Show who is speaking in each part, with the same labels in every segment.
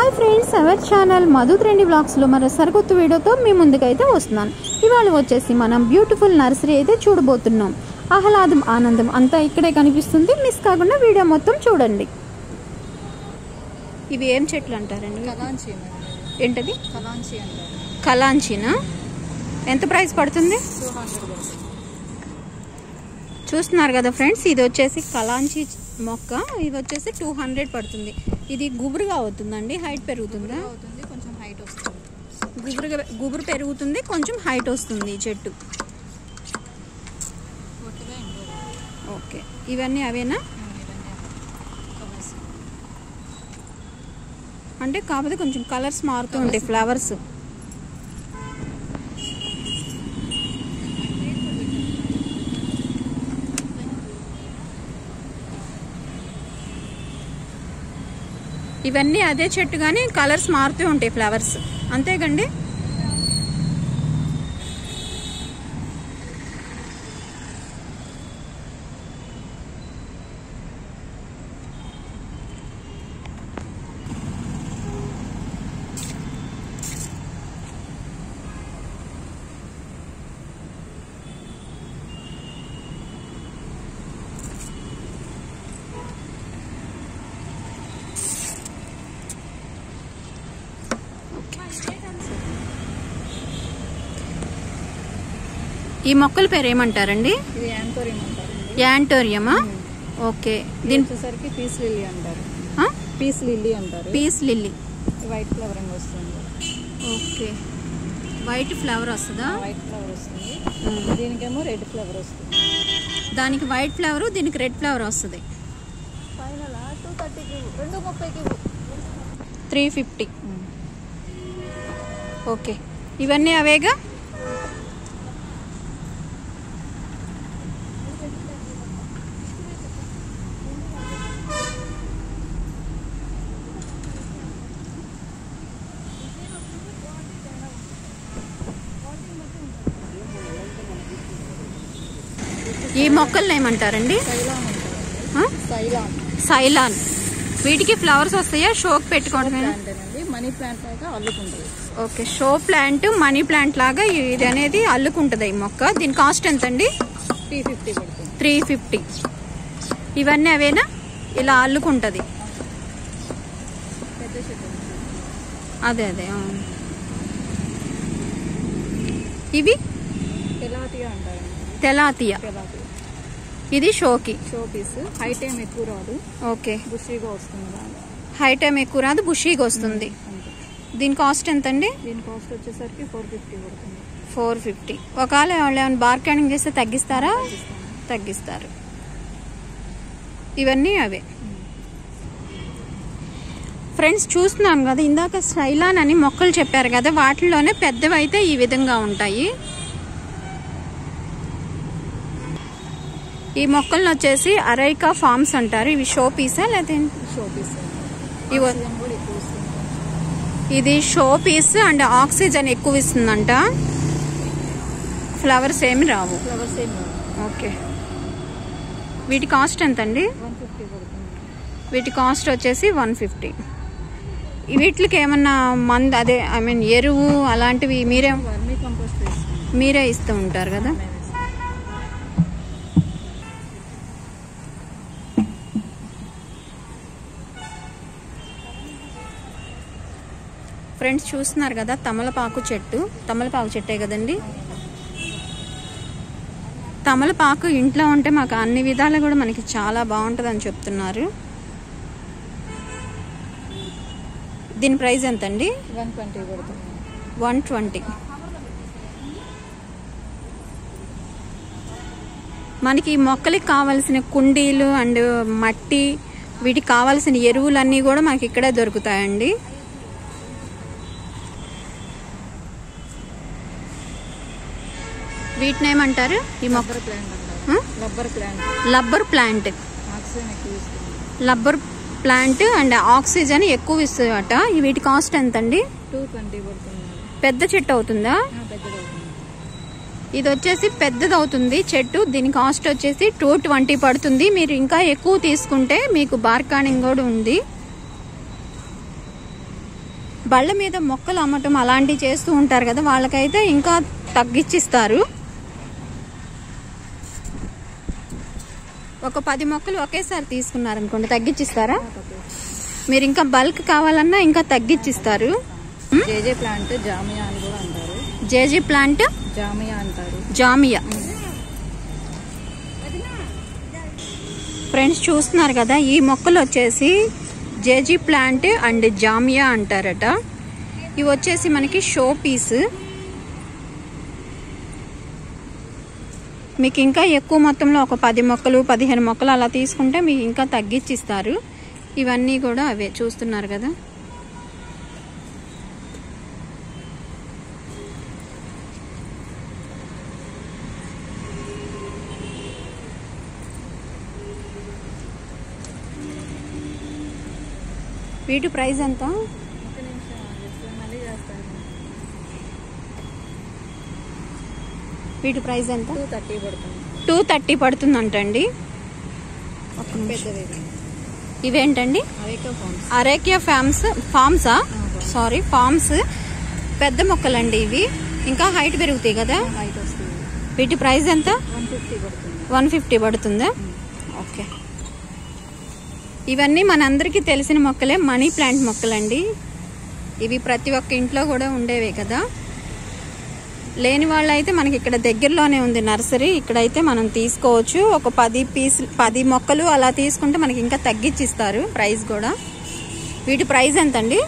Speaker 1: Hi friends, our channel Madhu trendy వ్లాగ్స్లో మరో సరికొత్త వీడియోతో మీ ముందుకైతే వస్తున్నాను. ఇవాళ వచ్చేసి మనం బ్యూటిఫుల్ నర్సరీ అయితే చూడబోతున్నాం. ఆహ్లాదం ఆనందం అంతా ఇక్కడే కనిపిస్తుంది. మిస్ కాకుండా వీడియో మొత్తం చూడండి. ఇవి ఏం చెట్లు అంటారండి?
Speaker 2: కలాంచీ.
Speaker 1: ఏంటది?
Speaker 2: కలాంచీ అంటారు.
Speaker 1: కలాంచీనా? ఎంత ప్రైస్ పడుతుంది?
Speaker 2: 200.
Speaker 1: చూస్తున్నారు కదా ఫ్రెండ్స్, ఇది వచ్చేసి కలాంచీ మొక్క. ఇది వచ్చేసి 200 పడుతుంది. ఇది గుబురుగా అవుతుందండి, హైట్ పెరుగుతుందా?
Speaker 2: కొంచెం హైట్ వస్తుంది.
Speaker 1: గుబురు పెరుగుతుంది, కొంచెం హైట్ వస్తుంది ఈ చెట్టు. ఓకే, ఇవన్నీ అవేనా? అంటే కాకపోతే కొంచెం కలర్స్ మారుతూ ఉంటాయి ఫ్లవర్స్. ఇవన్నీ అదే చెట్టు కానీ కలర్స్ మారుతూ ఉంటాయి ఫ్లవర్స్, అంతేకండి? ఈ మొక్కల పేరు ఏమంటారండి?
Speaker 2: ఇది యాంటోరియం అంటారు.
Speaker 1: యాంటోరియమా? ఓకే. దీని
Speaker 2: వచ్చేసరికి పీస్ లిల్లీ అంటారు. పీస్ లిల్లీ అంటారు.
Speaker 1: Peace lily.
Speaker 2: వైట్ ఫ్లవరింగ్ వస్తుంది.
Speaker 1: ఓకే, వైట్ ఫ్లవర్ వస్తుందా?
Speaker 2: వైట్ ఫ్లవర్ వస్తుంది. దీనికేమో రెడ్ ఫ్లవర్ వస్తుంది.
Speaker 1: దానికి వైట్ ఫ్లవర్, దీనికి రెడ్ ఫ్లవర్ వస్తుంది.
Speaker 2: ఫైనల్ 230కి 230కి
Speaker 1: 350. ఓకే, ఇవన్నీ అవేగా? ఈ మొక్కల్ని ఏమంటారండి? సైలాన్. వీటికి ఫ్లవర్స్ వస్తాయా? షోక్ పెట్టుకోవడమే?
Speaker 2: మనీ ప్లాంట్ లాగా అల్లుకుంటుంది.
Speaker 1: Okay, show plant, money plant లాగా ఇది అనేది అల్లుకుంటుంది ఈ మొక్క. దీని కాస్ట్ ఎంత అండి?
Speaker 2: 350 పడుతుంది.
Speaker 1: 350. ఇవన్నీ అవేనా? ఇలా అల్లుకుంటుంది.
Speaker 2: పెద్ద చెట్టు.
Speaker 1: అదే అదే. ఇవి
Speaker 2: తెలాతియా అంటారు.
Speaker 1: తెలాతియా. ఇది షోకి.
Speaker 2: Show piece. హైట్ ఏం ఎక్కువ రాదు.
Speaker 1: ఓకే,
Speaker 2: బుషీగా వస్తుంది.
Speaker 1: హైట్ ఏం ఎక్కువ రాదు, బుషీగా వస్తుంది. దీని కాస్ట్ ఎంత అండి?
Speaker 2: దీని కాస్ట్ వచ్చేసరికి 450 పడుతుంది.
Speaker 1: 450. ఒకవేళ వాళ్ళు ఏమైనా బార్గెనింగ్ చేస్తే తగ్గిస్తారా? తగ్గిస్తారు. ఇవన్నీ అవే ఫ్రెండ్స్. చూస్తున్నాను కదా, ఇందాక సైలాన్ అని మొక్కలు చెప్పారు కదా, వాటిలోనే పెద్దవి అయితే ఈ విధంగా ఉంటాయి. ఈ మొక్కలను వచ్చేసి అరైకా ఫార్మ్స్ అంటారు. ఇవి షో పీసా లేదా?
Speaker 2: Show piece.
Speaker 1: ఇది షో పీస్ అండ్ ఆక్సిజన్ ఎక్కువ ఇస్తుందంట. ఫ్లవర్స్ ఏమి రావు. ఓకే, వీటి కాస్ట్ ఎంత అండి?
Speaker 2: 150 పడుతుంది.
Speaker 1: వీటి కాస్ట్ వచ్చేసి 150. వీటికి ఏమన్నా మందు, అదే ఐ మీన్ ఎరువు అలాంటివి మీరే ఇస్తూ ఉంటారు కదా? ఫ్రెండ్స్ చూస్తున్నారు కదా, తమలపాకు చెట్టు. తమలపాకు చెట్టే కదండి? తమలపాకు ఇంట్లో ఉంటే మాకు అన్ని విధాలు కూడా మనకి చాలా బాగుంటుంది అని చెప్తున్నారు. దీని ప్రైస్ ఎంత అండి?
Speaker 2: 120 పడుతుంది.
Speaker 1: 120. మనకి మొక్కలకి కావాల్సిన కుండీలు అండ్ మట్టి, వీటికి కావాల్సిన ఎరువులన్నీ కూడా మనకి ఇక్కడే దొరుకుతాయండి. వీటిని ఏమంటారు? ఈ మొక్క rubber plant. Rubber plant and oxygen ఎక్కువ ఇస్తుందట. వీటి కాస్ట్ ఎంత అండి?
Speaker 2: 220 పడుతుంది.
Speaker 1: పెద్ద చెట్టు అవుతుందా? ఇది వచ్చేసి పెద్దది అవుతుంది చెట్టు. దీని కాస్ట్ వచ్చేసి 220 పడుతుంది. మీరు ఇంకా ఎక్కువ తీసుకుంటే మీకు బార్గెనింగ్ కూడా ఉంది. బళ్ళ మీద మొక్కలు అమ్మటం అలాంటివి చేస్తూ ఉంటారు కదా, వాళ్ళకైతే ఇంకా తగ్గించిస్తారు. ఒక 10 మొక్కలు ఒకేసారి తీసుకున్నారనుకోండి తగ్గించిస్తారా? మీరు ఇంకా బల్క్ కావాలన్నా ఇంకా తగ్గించిస్తారు.
Speaker 2: జేజే ప్లాంట్ జామియా అని కూడా అంటారు.
Speaker 1: జేజే ప్లాంట్
Speaker 2: జామియా అంటారు.
Speaker 1: జామియా. ఫ్రెండ్స్ చూస్తున్నారు కదా, ఈ మొక్కలు వచ్చేసి జేజీ ప్లాంట్ అండ్ జామియా అంటారట. ఇవి వచ్చేసి మనకి షో పీస్. మీకు ఇంకా ఎక్కువ మొత్తంలో ఒక 10 మొక్కలు 15 మొక్కలు అలా తీసుకుంటే మీకు ఇంకా తగ్గించిస్తారు. ఇవన్నీ కూడా అవే చూస్తున్నారు కదా. వీటి ప్రైస్ ఎంత? వీటి ప్రైస్ ఎంత?
Speaker 2: 230 పడుతుంది.
Speaker 1: 230 పడుతుందంటండి. ఇవేంటండి? అరేకియా ఫామ్సా? Sorry, forms. పెద్ద మొక్కలండి ఇవి. ఇంకా హైట్ పెరుగుతాయి కదా. వీటి ప్రైస్ ఎంత? 150 పడుతుందా? ఓకే. ఇవన్నీ మనందరికీ తెలిసిన మొక్కలే, మనీ ప్లాంట్ మొక్కలండి. ఇవి ప్రతి ఒక్క ఇంట్లో కూడా ఉండేవే కదా. లేని వాళ్ళైతే మనకి ఇక్కడ దగ్గరలోనే ఉంది నర్సరీ, ఇక్కడైతే మనం తీసుకోవచ్చు. ఒక 10 మొక్కలు అలా తీసుకుంటే మనకి ఇంకా తగ్గించిస్తారు ప్రైస్ కూడా. వీటి ప్రైస్ ఎంత అండి?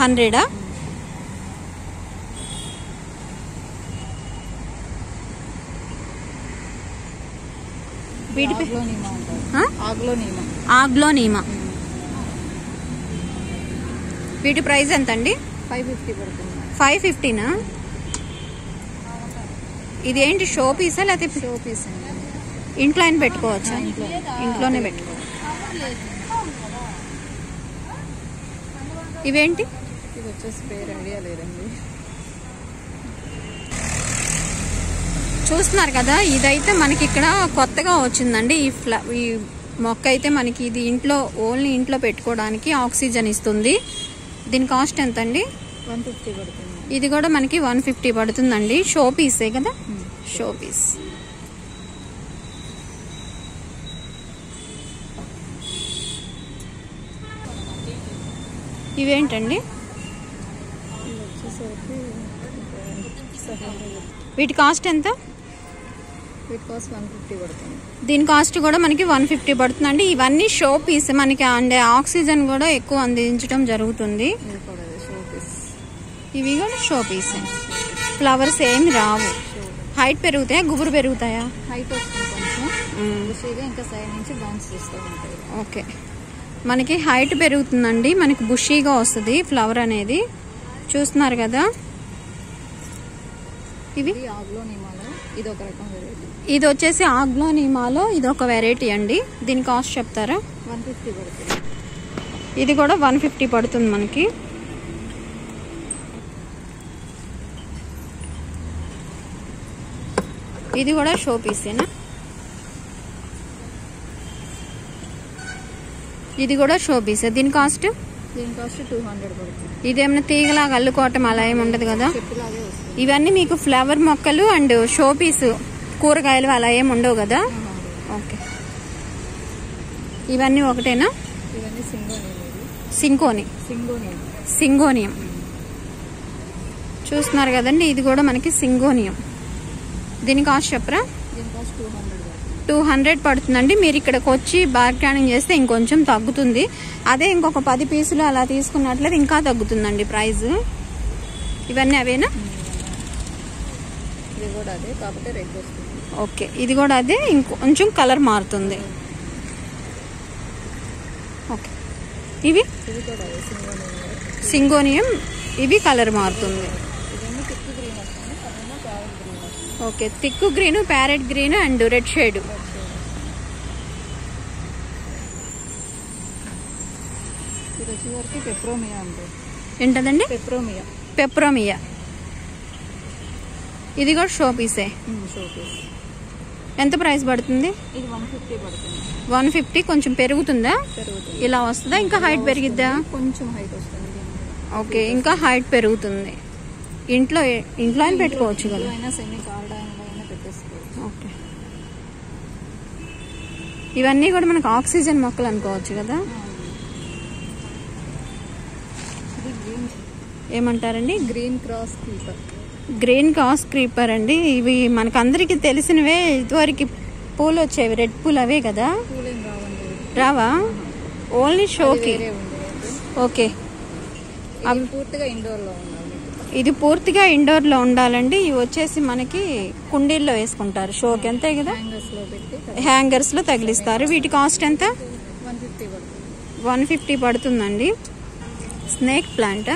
Speaker 1: 100. వీటి ఆగ్లోనీమా. వీటి ప్రైస్ ఎంత అండి?
Speaker 2: 550 పడుతుంది.
Speaker 1: 550నా? ఇది ఏంటి, షో పీసా లేకపోతే
Speaker 2: షో పీస్?
Speaker 1: ఇంట్లో అయినా పెట్టుకోవచ్చా? ఇంట్లోనే పెట్టుకోవచ్చు. ఇవేంటి?
Speaker 2: ఇది వచ్చేసి పేరు ఐడియా లేదండి.
Speaker 1: చూస్తున్నారు కదా, ఇదైతే మనకి ఇక్కడ కొత్తగా వచ్చిందండి. ఈ మొక్క అయితే మనకి ఇది ఓన్లీ ఇంట్లో పెట్టుకోవడానికి ఆక్సిజన్ ఇస్తుంది. దీని కాస్ట్ ఎంత అండి?
Speaker 2: 150 పడుతుంది.
Speaker 1: ఇది కూడా మనకి 150 పడుతుందండి. షో పీసే కదా, షో పీస్. ఇవేంటండి? వీటి కాస్ట్ ఎంత?
Speaker 2: వీటి కాస్ట్ 150 పడుతుంది.
Speaker 1: దీని కాస్ట్ కూడా మనకి 150 పడుతుందండి. ఇవన్నీ షో పీస్ మనకి, అండ్ ఆక్సిజన్ కూడా ఎక్కువ అందించడం జరుగుతుంది. ఇవి కూడా షో పీస్. ఫ్లవర్స్ ఏమి రావు. హైట్ పెరుగుతాయా, గుబురు పెరుగుతాయా?
Speaker 2: హైట్ వస్తుంది కొంచెం, ఇంకా సైడ్ నుంచి బౌన్స్ చేస్తూ ఉంటాయి.
Speaker 1: ఓకే, మనకి హైట్ పెరుగుతుందండి, మనకి బుషీగా వస్తుంది ఫ్లవర్ అనేది. చూస్తున్నారు కదా. ఇది
Speaker 2: ఆగ్లోనిమాలో ఇది ఒక రకం వెరైటీ.
Speaker 1: ఇది వచ్చేసి ఆగ్లోనిమాలో ఇది ఒక వెరైటీ అండి. దీని కాస్ట్ చెప్తారా?
Speaker 2: 150 పడుతుంది.
Speaker 1: ఇది కూడా 150 పడుతుంది మనకి. ఇది కూడా షో పీసేనా? ఇది కూడా షో పీసే. దీని కాస్ట్?
Speaker 2: దీని కాస్ట్ 200 పడుతుంది.
Speaker 1: ఇదేమైనా తీగలాగా అల్లుకోవటం అలా ఏమి ఉండదు కదా. ఇవన్నీ మీకు ఫ్లవర్ మొక్కలు అండ్ షో పీసు కూరగాయలు అలా ఏమి ఉండవు కదా. ఓకే, ఇవన్నీ ఒకటేనా?
Speaker 2: ఇవన్నీ
Speaker 1: సింగోనియం. చూస్తున్నారు కదండి, ఇది కూడా మనకి సింగోనియం. దీని కాస్ట్ చెప్పరా?
Speaker 2: దీని కాస్ట్
Speaker 1: 200 పడుతుందండి. మీరు ఇక్కడికి వచ్చి బార్గెనింగ్ చేస్తే ఇంకొంచెం తగ్గుతుంది. అదే ఇంకొక 10 పీసులు అలా తీసుకున్నట్లయితే ఇంకా తగ్గుతుందండి ప్రైస్. ఇవన్నీ అవేనా?
Speaker 2: ఇది కూడా అదే, కాకపోతే రెడ్ వస్తుంది.
Speaker 1: ఓకే, ఇది కూడా అదే, ఇంకొంచెం కలర్ మారుతుంది. ఓకే, ఇవి
Speaker 2: కూడా అదే
Speaker 1: సింగోనియం. ఇవి కలర్ మారుతుంది. Okay, thick green, parrot green and red shade.
Speaker 2: ఇది వచ్చేసరికి పెప్రోమియా అంటే
Speaker 1: ఏంటదండి? పెప్రోమియా. ఇది కూడా షో పీసే. ఎంత ప్రైస్ పడుతుంది?
Speaker 2: ఇది 150 పడుతుంది.
Speaker 1: 150. కొంచెం పెరుగుతుందా?
Speaker 2: పెరుగుతుంది.
Speaker 1: ఇలా వస్తుందా, ఇంకా హైట్ పెరిగిద్దా?
Speaker 2: కొంచెం హైట్ వస్తుంది.
Speaker 1: ఓకే, ఇంకా హైట్ పెరుగుతుంది. ఇంట్లో అయినా పెట్టుకోవచ్చు కదా. ఓకే, ఇవన్నీ కూడా మనకు ఆక్సిజన్ మొక్కలు అనుకోవచ్చు కదా. ఏమంటారండి?
Speaker 2: Green cross creeper.
Speaker 1: Green cross creeper అండి. ఇవి మనకు అందరికి తెలిసినవే. ఇదివరకు పూలు వచ్చేవి, రెడ్ పూలు అవే కదా. రావా? ఓన్లీ షోకి. ఓకే, ఇది పూర్తిగా ఇండోర్ లో ఉండాలండి. ఇవి వచ్చేసి మనకి కుండీల్లో వేసుకుంటారు షోకి, అంతే కదా. హ్యాంగర్స్ లో తగిలిస్తారు. వీటి కాస్ట్ ఎంత? 150 పడుతుందండి. Snake plant.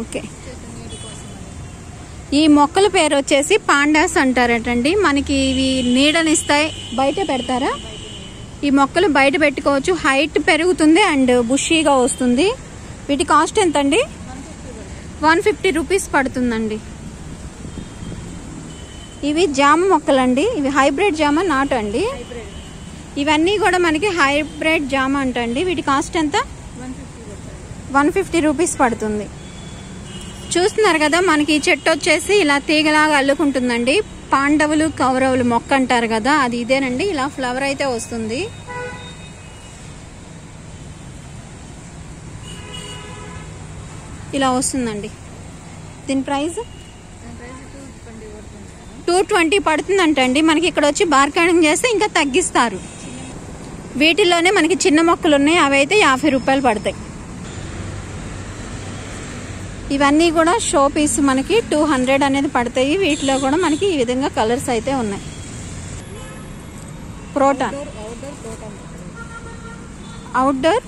Speaker 1: ఓకే, ఈ మొక్కల పేరు వచ్చేసి పాండాస్ అంటారటండి. మనకి ఇవి నీడనిస్తాయి. బయట పెడతారా? ఈ మొక్కలు బయట పెట్టుకోవచ్చు. హైట్ పెరుగుతుంది అండ్ బుషీగా వస్తుంది. వీటి కాస్ట్ ఎంత అండి? 150 రూపీస్ పడుతుందండి. ఇవి జామ మొక్కలండి. ఇవి హైబ్రిడ్ జామ నాటు అండి. ఇవన్నీ కూడా మనకి హైబ్రిడ్ జామ అంటండి. వీటి కాస్ట్ ఎంత? 150 రూపీస్ పడుతుంది. చూస్తున్నారు కదా, మనకి ఈ చెట్టు వచ్చేసి ఇలా తీగలాగా అల్లుకుంటుందండి. పాండవులు కౌరవులు మొక్క అంటారు కదా, అది ఇదేనండి. ఇలా ఫ్లవర్ అయితే వస్తుంది. ఇలా వస్తుందండి. దీని ప్రైస్ 220 పడుతుందంటండి. మనకి ఇక్కడ వచ్చి బార్గెనింగ్ చేస్తే ఇంకా తగ్గిస్తారు. వీటిలోనే మనకి చిన్న మొక్కలు ఉన్నాయి, అవి అయితే 50 రూపాయలు పడతాయి. ఇవన్నీ కూడా షో పీస్ మనకి 200 అనేది పడతాయి. వీటిలో కూడా మనకి ఈ విధంగా కలర్స్ అయితే ఉన్నాయి. క్రోటాన్, అవుట్డోర్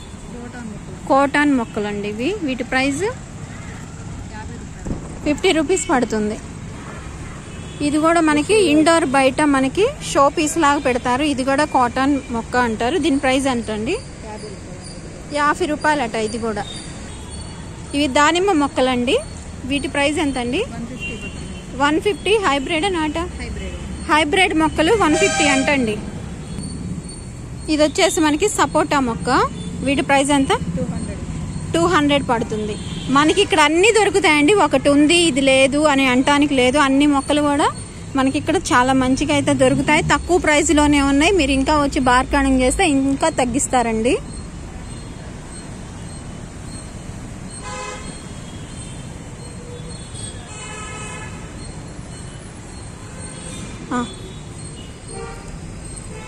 Speaker 1: కోటాన్ మొక్కలండి ఇవి. వీటి ప్రైస్ 50 రూపీస్ పడుతుంది. ఇది కూడా మనకి ఇండోర్ బయట మనకి షో పీస్ లాగా పెడతారు. ఇది కూడా కాటన్ మొక్క అంటారు. దీని ప్రైస్ ఎంత అండి? 50 రూపాయలు అట. ఇది కూడా. ఇవి దానిమ్మ మొక్కలండి. వీటి ప్రైస్ ఎంత అండి? 150. హైబ్రిడ్ నాట? హైబ్రిడ్ మొక్కలు 150 అంటండి. ఇది వచ్చేసి మనకి సపోటా మొక్క. వీటి ప్రైస్ ఎంత? 200 పడుతుంది. మనకి ఇక్కడ అన్ని దొరుకుతాయండి. ఒకటి ఉంది ఇది లేదు అని అంటానికి లేదు. అన్ని మొక్కలు కూడా మనకి ఇక్కడ చాలా మంచిగా అయితే దొరుకుతాయి. తక్కువ ప్రైస్ లోనే ఉన్నాయి. మీరు ఇంకా వచ్చి బార్గెనింగ్ చేస్తే ఇంకా తగ్గిస్తారండి.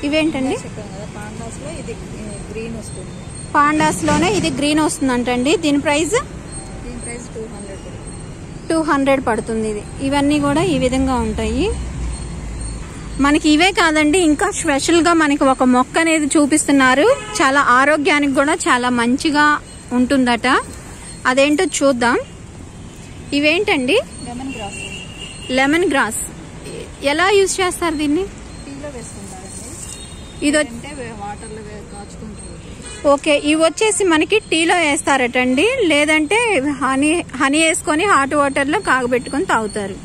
Speaker 1: ఇవేంటండి? పాండాస్ లోనే ఇది గ్రీన్ వస్తుందంటండి. దీని ప్రైస్ 200 పడుతుంది. ఇది ఇవన్నీ కూడా ఈ విధంగా ఉంటాయి. మనకి ఇవే కాదండి, ఇంకా స్పెషల్ గా మనకి ఒక మొక్క అనేది చూపిస్తున్నారు. చాలా ఆరోగ్యానికి కూడా చాలా మంచిగా ఉంటుందట. అదేంటో చూద్దాం. ఇవేంటండి? Lemon grass. ఎలా యూజ్ చేస్తారు దీన్ని? ఇది ఓకే, ఇవి వచ్చేసి మనకి టీలో వేస్తారటండి. లేదంటే హనీ వేసుకొని హాట్ వాటర్ లో కాగబెట్టుకొని తాగుతారు.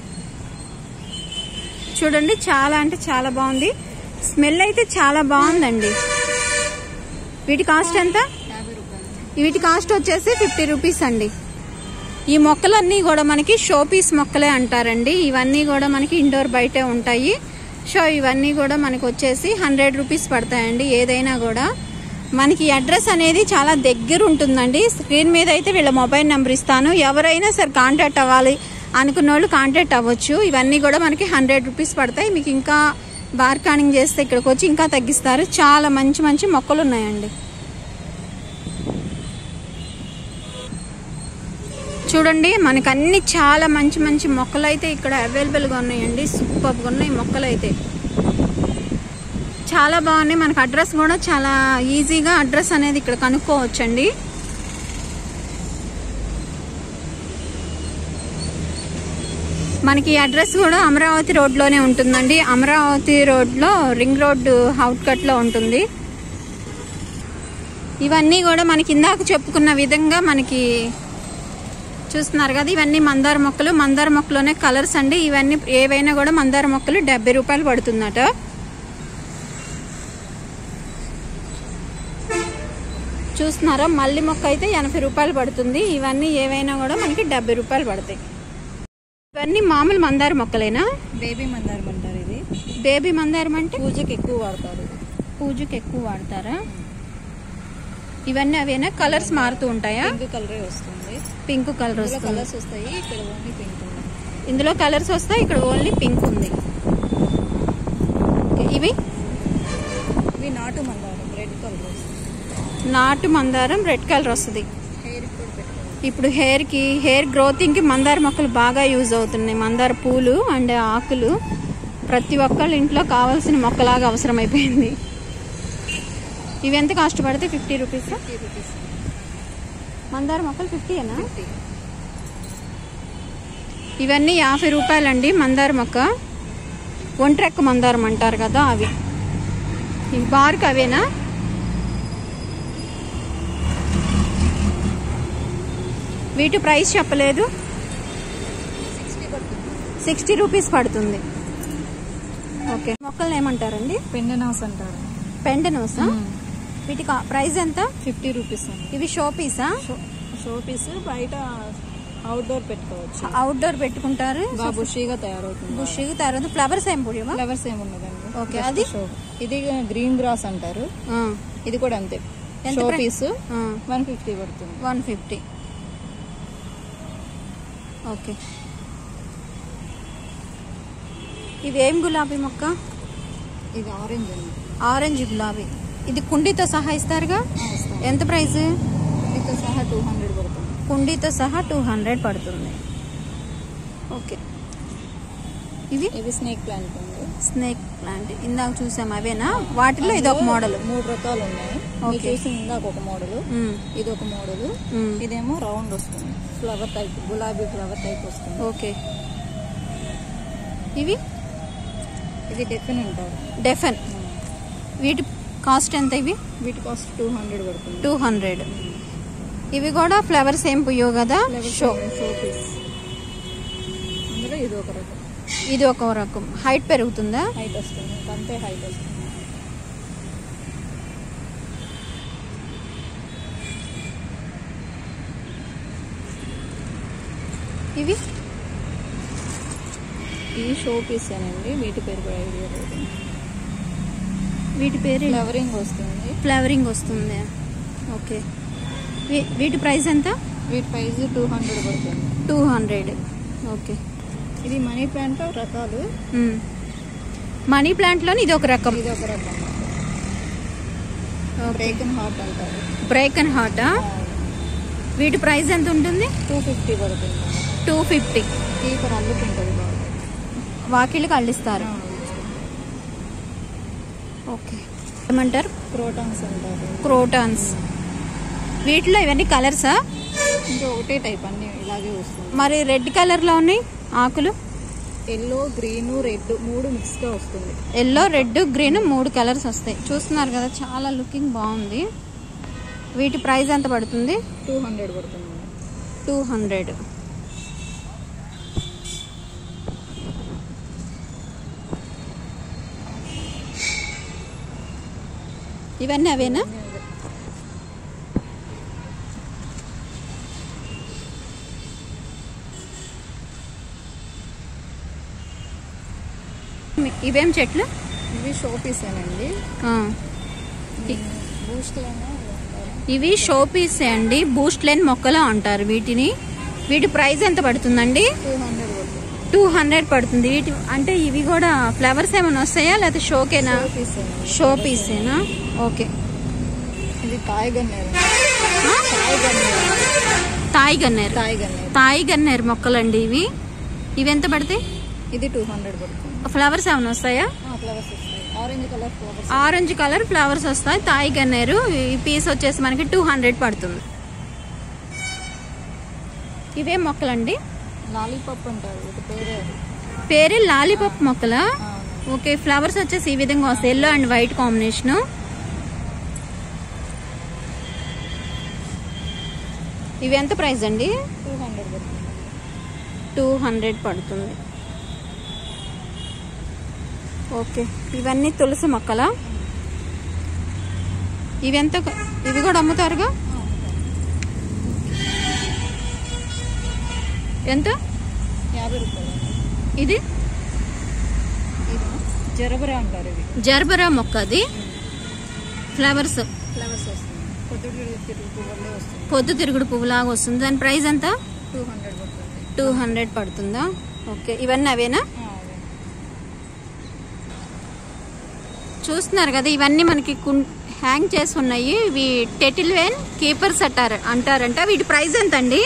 Speaker 1: చూడండి, చాలా అంటే చాలా బాగుంది. స్మెల్ అయితే చాలా బాగుందండి. వీటి కాస్ట్ ఎంత?
Speaker 2: 50 రూపాయలు.
Speaker 1: వీటి కాస్ట్ వచ్చేసి 50 రూపీస్ అండి. ఈ మొక్కలన్నీ కూడా మనకి షోపీస్ మొక్కలే అంటారండి. ఇవన్నీ కూడా మనకి ఇండోర్ బయటే ఉంటాయి. సో ఇవన్నీ కూడా మనకి వచ్చేసి 100 రూపీస్ పడతాయండి. ఏదైనా కూడా మనకి అడ్రస్ అనేది చాలా దగ్గర ఉంటుందండి. స్క్రీన్ మీద అయితే వీళ్ళ మొబైల్ నెంబర్ ఇస్తాను. ఎవరైనా సరే కాంటాక్ట్ అవ్వాలి అనుకున్న వాళ్ళు కాంటాక్ట్ అవ్వచ్చు. ఇవన్నీ కూడా మనకి 100 రూపీస్ పడతాయి. మీకు ఇంకా బార్కానింగ్ చేస్తే ఇక్కడికి వచ్చి ఇంకా తగ్గిస్తారు. చాలా మంచి మంచి మొక్కలు ఉన్నాయండి. చూడండి మనకు అన్ని చాలా మంచి మంచి మొక్కలు అయితే ఇక్కడ అవైలబుల్గా ఉన్నాయండి. సూపర్గా ఉన్నాయి మొక్కలు అయితే, చాలా బాగున్నాయి. మనకు అడ్రస్ కూడా చాలా ఈజీగా అడ్రస్ అనేది ఇక్కడ కనుక్కోవచ్చండి. మనకి అడ్రస్ కూడా అమరావతి రోడ్లోనే ఉంటుందండి. అమరావతి రోడ్లో రింగ్ రోడ్ అవుట్కట్లో ఉంటుంది. ఇవన్నీ కూడా మనకి ఇందాక చెప్పుకున్న విధంగా మనకి చూస్తున్నారు కదా, ఇవన్నీ మందార మొక్కలు. మందార మొక్కలోనే కలర్స్ అండి. ఇవన్నీ ఏవైనా కూడా మందార మొక్కలు 70 రూపాయలు పడుతుందట. చూస్తున్నారా, మల్లి మొక్క అయితే 80 రూపాయలు పడుతుంది. ఇవన్నీ ఏవైనా కూడా మనకి 70 రూపాయలు పడతాయి. ఇవన్నీ మామూలు మందార మొక్కలేనా?
Speaker 2: బేబీ మందారం అంటారు ఇది.
Speaker 1: బేబీ మందారం అంటే
Speaker 2: పూజకి ఎక్కువ వాడతారు.
Speaker 1: పూజకి ఎక్కువ వాడతారా? ఇవన్నీ అవేనా? కలర్స్ మారుతూ ఉంటాయా?
Speaker 2: పింక్ కలరే వస్తుంది.
Speaker 1: పింక్ కలర్ వస్తుంది.
Speaker 2: కలర్స్ వస్తాయి, ఇక్కడ ఓన్లీ పింక్ ఉంది.
Speaker 1: ఇందులో కలర్స్ వస్తాయి, ఇక్కడ ఓన్లీ పింక్ ఉంది. ఇవి
Speaker 2: నాటు మందారం రెడ్ కలర్ వస్తుంది.
Speaker 1: నాటు మందారం రెడ్ కలర్ వస్తుంది.
Speaker 2: హెయిర్ కూడా పెట్టుకోవాలి.
Speaker 1: ఇప్పుడు హెయిర్ గ్రోతింగ్ కి మందార మొక్కలు బాగా యూజ్ అవుతున్నాయి. మందార పూలు అండ్ ఆకులు ప్రతి ఒక్కళ్ళ ఇంట్లో కావాల్సిన మొక్కలాగా అవసరం అయిపోయింది. ఇవి ఎంత కాస్ట్ పడితే? 50 రూపీస్.
Speaker 2: 50 రూపీస్
Speaker 1: మందార మొక్కలు 50ఏనా?
Speaker 2: 50.
Speaker 1: ఇవన్నీ 50 రూపాయలండి. మందార మొక్క ఒంట్రెక్క మందారం అంటారు కదా, అవి. ఈ బార్క్ అవేనా? వీటి ప్రైస్ చెప్పలేదు. 60 రూపీస్ పడుతుంది. ఓకే, మొక్కల్ని ఏమంటారండి?
Speaker 2: పెండెనౌస్ అంటారు.
Speaker 1: పెండెనౌసా? వీటి ప్రైస్ ఎంత?
Speaker 2: 50 రూపీస్ అండి.
Speaker 1: ఇవి షో పీసా?
Speaker 2: షో పీస్ బయట అవుట్డోర్ పెట్టుకోవచ్చు.
Speaker 1: అవుట్డోర్ పెట్టుకుంటారు.
Speaker 2: బాగా బుషీగా తయారవుతుంది.
Speaker 1: బుషిగా తయారవుతుంది. ఫ్లవర్స్ ఏం పొడివా?
Speaker 2: ఫ్లవర్స్ ఏమి ఉండదండి.
Speaker 1: ఓకే, అది
Speaker 2: ఇది గ్రీన్ గ్రాస్ అంటారు. ఇది కూడా అంతే. షో పీస్ 150 పడుతుంది.
Speaker 1: 150. ఓకే, ఇవేం గులాబీ మొక్క?
Speaker 2: ఇది ఆరెంజ్ అండి.
Speaker 1: ఆరెంజ్ గులాబీ. ఇది కుండీతో సహా ఇస్తారుగా? ఎంత ప్రైస్?
Speaker 2: కుండీతో సహా 200 పడుతుంది.
Speaker 1: కుండీతో సహా 200 పడుతుంది. ఓకే,
Speaker 2: ఇవి స్నేక్ ప్లాంట్ అండి.
Speaker 1: స్నేక్ ప్లాంట్ ఇందాక చూసాం, అవేనా? వాటిలో ఇది ఒక మోడల్.
Speaker 2: 3 రకాలు ఉన్నాయి. చూసి ఇందాక ఒక మోడల్, ఇది ఒక మోడల్. ఇదేమో రౌండ్ వస్తుంది, ఫ్లవర్ టైప్, గులాబీ ఫ్లవర్ టైప్ వస్తుంది.
Speaker 1: ఓకే, ఇది
Speaker 2: డెఫెన్ అంటారు.
Speaker 1: డెఫెన్. వీటి కాస్ట్ ఎంత?
Speaker 2: వీటి కాస్ట్ 200 పడుతుంది.
Speaker 1: 200. ఇవి కూడా ఫ్లవర్స్ ఏం పుయ్యవు కదా, షో
Speaker 2: పీస్. అందులో ఇది ఒక రకం.
Speaker 1: ఇది ఒక రకం. హైట్ పెరుగుతుందా?
Speaker 2: హైట్ వస్తుంది, అంతే హైట్ వస్తుంది.
Speaker 1: ఇవి
Speaker 2: షో పీస్ అండి. వీటి పేరు కూడా ఐడియా లేదు.
Speaker 1: వీటి పేరు
Speaker 2: ఫ్లవరింగ్ వస్తుంది.
Speaker 1: ఫ్లవరింగ్ వస్తుంది. ఓకే, వీటి ప్రైస్ ఎంత?
Speaker 2: వీటి ప్రైస్ 200 పడుతుంది.
Speaker 1: 200. ఓకే,
Speaker 2: ఇది మనీ ప్లాంట్ రకాలు.
Speaker 1: మనీ ప్లాంట్ లోని ఇది ఒక రకం.
Speaker 2: ఇది ఒక రకం. బ్రేక్ అండ్ హార్ట్ అంటారు.
Speaker 1: బ్రేక్ అండ్ హార్టా? వీటి ప్రైస్ ఎంత ఉంటుంది?
Speaker 2: 250 పడుతుంది.
Speaker 1: 250.
Speaker 2: కీపర్ అల్లుకుంటుంది బాగా.
Speaker 1: వాకిళ్ళకి అల్లిస్తారు. ఓకే, ఏమంటారు?
Speaker 2: క్రోటాన్స్ అంటారు.
Speaker 1: క్రోటాన్స్. వీటిలో ఇవన్నీ కలర్సా?
Speaker 2: ఇంకా ఒకటే టైప్, అన్ని ఇలాగే వస్తుంది.
Speaker 1: మరి రెడ్ కలర్ లో ఉన్నాయి ఆకులు.
Speaker 2: ఎల్లో, గ్రీన్, రెడ్ 3 మిక్స్ గా వస్తుంది.
Speaker 1: ఎల్లో, రెడ్, గ్రీన్ 3 కలర్స్ వస్తాయి. చూస్తున్నారు కదా, చాలా లుకింగ్ బాగుంది. వీటి ప్రైస్ ఎంత పడుతుంది?
Speaker 2: 200 పడుతుంది.
Speaker 1: 200. ఇవన్నీ అవేనా? ఇవేం చెట్లు?
Speaker 2: ఇవి షో పీసేనండి.
Speaker 1: ఇవి షో పీసే అండి, బూస్ట్ లైన్ మొక్కలు అంటారు వీటిని. వీటి ప్రైస్ ఎంత పడుతుందండి? 200 పడుతుంది. వీటి అంటే ఇవి కూడా ఫ్లవర్స్ ఏమైనా వస్తాయా లేకపోతే షోకేనా? షో పీసేనా? ఓకే.
Speaker 2: ఇది తాయి
Speaker 1: గన్నేరు మొక్కలండి ఇవి. ఇవి ఎంత పడతాయి?
Speaker 2: ఇది 200 పడుతుంది.
Speaker 1: ఫ్లవర్స్ ఏమైనా వస్తాయా?
Speaker 2: ఫ్లవర్స్ వస్తాయి.
Speaker 1: ఆరెంజ్ కలర్ ఫ్లవర్స్ వస్తాయి. తాయి గన్నేరు ఈ పీస్ వచ్చేసి మనకి 200 పడుతుంది. ఇవే మొక్కలండి?
Speaker 2: లాలీపాప్ అంటారు.
Speaker 1: పేరే లాలీపాప్ మొక్కలా? ఓకే. ఫ్లవర్స్ వచ్చేసి ఈ విధంగా వస్తాయి, ఎల్లో అండ్ వైట్ కాంబినేషన్. ఇవి ఎంత ప్రైస్ అండి? 200 పడుతుంది. ఓకే. ఇవన్నీ తులసి మొక్కలా? ఇవి ఎంత? ఇవి కూడా అమ్ముతారుగా? ఎంత?
Speaker 2: 50 రూపాయలు.
Speaker 1: ఇది
Speaker 2: జరబరా అంటారు. ఇది
Speaker 1: జర్బరా మొక్క. అది ఫ్లవర్స్
Speaker 2: వస్తుంది.
Speaker 1: పొద్దు తిరుగుడు పువ్వులాగా వస్తుంది. దాని ప్రైస్ ఎంత?
Speaker 2: 200 పడుతుంది.
Speaker 1: 200 పడుతుందా? ఓకే. ఇవన్నీ అవేనా? చూస్తున్నారు కదా, ఇవన్నీ మనకి హ్యాంగ్ చేసి ఉన్నాయి. ఇవి టెటిల్ వేన్ కీపర్స్ అంటారంట. వీటి ప్రైస్ ఎంత అండి?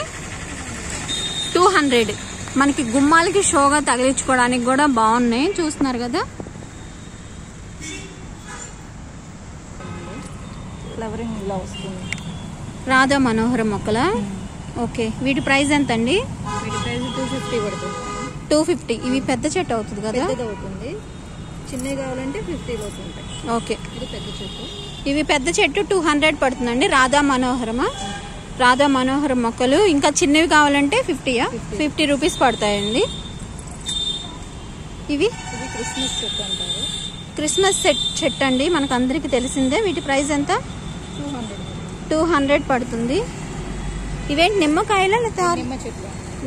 Speaker 1: 200. మనకి గుమ్మాలకి షోగా తగిలించుకోవడానికి కూడా బాగున్నాయి. చూస్తున్నారు కదా.
Speaker 2: ఫ్లవరింగ్ ఇలా వస్తుంది.
Speaker 1: రాధా మనోహరం మొక్కల. ఓకే. వీటి ప్రైస్ ఎంత అండి?
Speaker 2: వీటి ప్రైస్ 250 పడుతుంది.
Speaker 1: 250. ఇవి పెద్ద చెట్టు అవుతుంది కదా?
Speaker 2: అవుతుంది. చిన్నవి కావాలంటే 50 అవుతుంటాయి.
Speaker 1: ఓకే.
Speaker 2: ఇది పెద్ద చెట్టు.
Speaker 1: ఇవి పెద్ద చెట్టు 200 పడుతుందండి. రాధా మనోహరం మొక్కలు. ఇంకా చిన్నవి కావాలంటే 50 రూపీస్ పడతాయండి. ఇవి
Speaker 2: క్రిస్మస్ చెట్టు అంటారు.
Speaker 1: క్రిస్మస్ చెట్టు అండి, మనకు అందరికి తెలిసిందే. వీటి ప్రైస్ ఎంత? 200 పడుతుంది. ఇవేంటి నిమ్మకాయలా లేదా?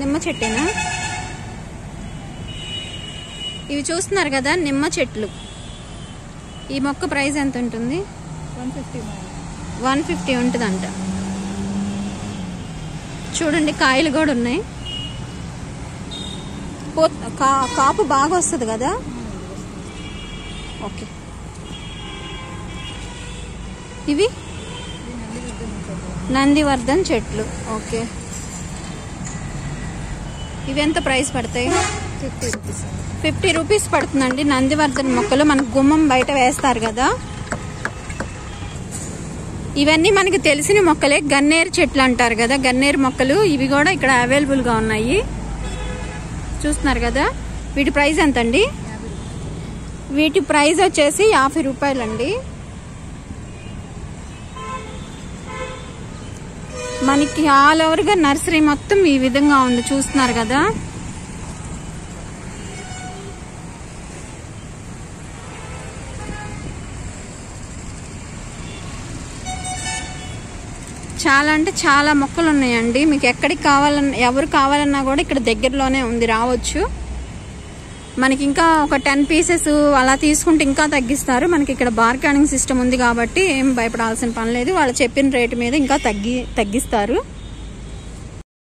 Speaker 1: నిమ్మ చెట్టేనా? ఇవి చూస్తున్నారు కదా, నిమ్మ చెట్లు. ఈ మొక్క ప్రైస్ ఎంత ఉంటుంది? 150 ఉంటుందంట. చూడండి, కాయలు కూడా ఉన్నాయి. కాపు బాగా వస్తుంది కదా. ఓకే. ఇవి నందివర్ధన్ చెట్లు. ఓకే. ఇవి ఎంత ప్రైస్ పడతాయి? 50 రూపీస్ పడుతుందండి. నందివర్ధన్ మొక్కలు మనకు గుమ్మం బయట వేస్తారు కదా. ఇవన్నీ మనకి తెలిసిన మొక్కలే. గన్నేరు చెట్లు అంటారు కదా, గన్నేరు మొక్కలు. ఇవి కూడా ఇక్కడ అవైలబుల్ గా ఉన్నాయి. చూస్తున్నారు కదా. వీటి ప్రైస్ ఎంత అండి? వీటి ప్రైస్ వచ్చేసి 50 రూపాయలండి. మనకి ఆల్ ఓవర్ గా నర్సరీ మొత్తం ఈ విధంగా ఉంది. చూస్తున్నారు కదా. చాలా అంటే చాలా మొక్కలు ఉన్నాయండి. మీకు ఎక్కడికి కావాలన్నా, ఎవరు కావాలన్నా కూడా ఇక్కడ దగ్గరలోనే ఉంది, రావచ్చు. మనకి ఇంకా ఒక 10 పీసెస్ అలా తీసుకుంటే ఇంకా తగ్గిస్తారు. మనకి ఇక్కడ బార్గెనింగ్ సిస్టమ్ ఉంది కాబట్టి ఏం భయపడాల్సిన పని లేదు. వాళ్ళు చెప్పిన రేటు మీద ఇంకా తగ్గిస్తారు.